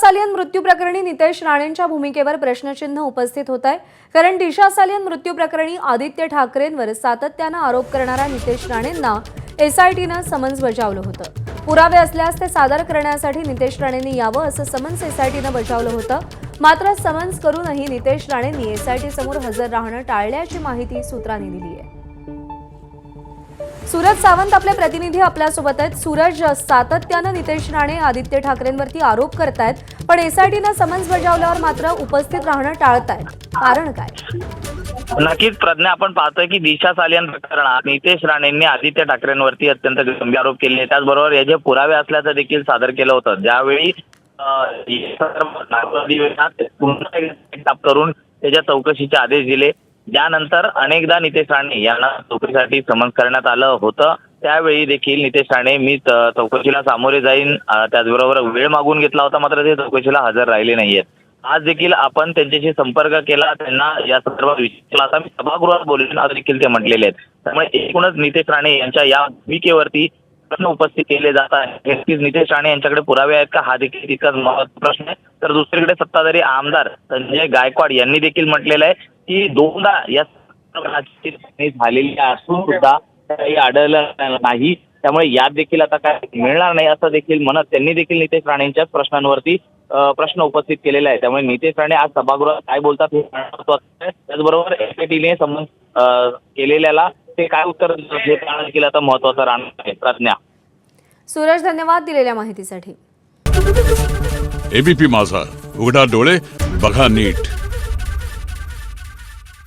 सालियन मृत्यू प्रकरणी नितेश राणेंच्या भूमिकेवर प्रश्नचिन्ह उपस्थित होत आहे। कारण दिशा सालियन मृत्यू प्रकरणी आदित्य ठाकरेंवर सातत्याने आरोप करणाऱ्या नितेश राणेंना एसआयटीने समन्स बजावलं होतं। पुरावे असल्यास ते सादर करण्यासाठी नितेश राणेंनी यावं असं समन्स एसआयटीने बजावलं होतं। मात्र समन्स करूनही नितेश राणेंनी एसआयटी समोर हजर राहणं टाळल्याची माहिती सूत्रांनी दिली आहे। सूरज सावंत आपले प्रतिनिधी आपल्यासोबत आहेत। सूरज, सातत्याने नितेश राणे आदित्य ठाकरेंवरती आरोप करतायत, पण एसआयटीने समन्स बजावल्यावर मात्र उपस्थित राहणं टाळतायत। कारण काय? नक्कीच प्रज्ञा, आपण पाहतोय की दिशा सालियन प्रकरणात नितेश राणेंनी आदित्य ठाकरेंवरती अत्यंत गंभीर आरोप केले। त्याचबरोबर याचे पुरावे असल्याचं देखील सादर केलं होतं। ज्यावेळी पुन्हा करून त्याच्या चौकशीचे आदेश दिले, त्यानंतर अनेकदा नितेश राणे यांना चौकशीसाठी समन्स करण्यात आलं होतं। त्यावेळी देखील नितेश राणे मी चौकशीला सामोरे जाईन त्याचबरोबर वेळ मागून घेतला होता, मात्र ते चौकशीला हजर राहिले नाहीयेत। आज देखील आपण त्यांच्याशी संपर्क केला, त्यांना या संदर्भात विचारलं, आता मी सभागृहात बोलेन असं देखील ते म्हटलेले आहेत। त्यामुळे एकूणच नितेश राणे यांच्या या भूमिकेवरती प्रश्न उपस्थित केले जात आहेत। नितेश राणे यांच्याकडे पुरावे आहेत का, हा देखील तितकाच महत्त्वाचा प्रश्न आहे। तर दुसरीकडे सत्ताधारी आमदार संजय गायकवाड यांनी देखील म्हटलेलं आहे की दोनदा या झालेली असून सुद्धा काही आढळलं नाही, त्यामुळे यात देखील आता काय मिळणार नाही असं देखील म्हणत त्यांनी देखील नितेश राणेंच्याच प्रश्नांवरती प्रश्न उपस्थित केलेला आहे। त्यामुळे नितेश राणे आज सभागृहात काय बोलतात हे महत्त्वाचं आहे। त्याचबरोबर एसआयटीने समन्स केलेल्याला ते काय उत्तर हे देखील आता महत्त्वाचं राहणार आहे। प्रज्ञा, सूरज, धन्यवाद दिलेल्या माहितीसाठी। एबीपी माझा, उघडा डोळे बघा नीट।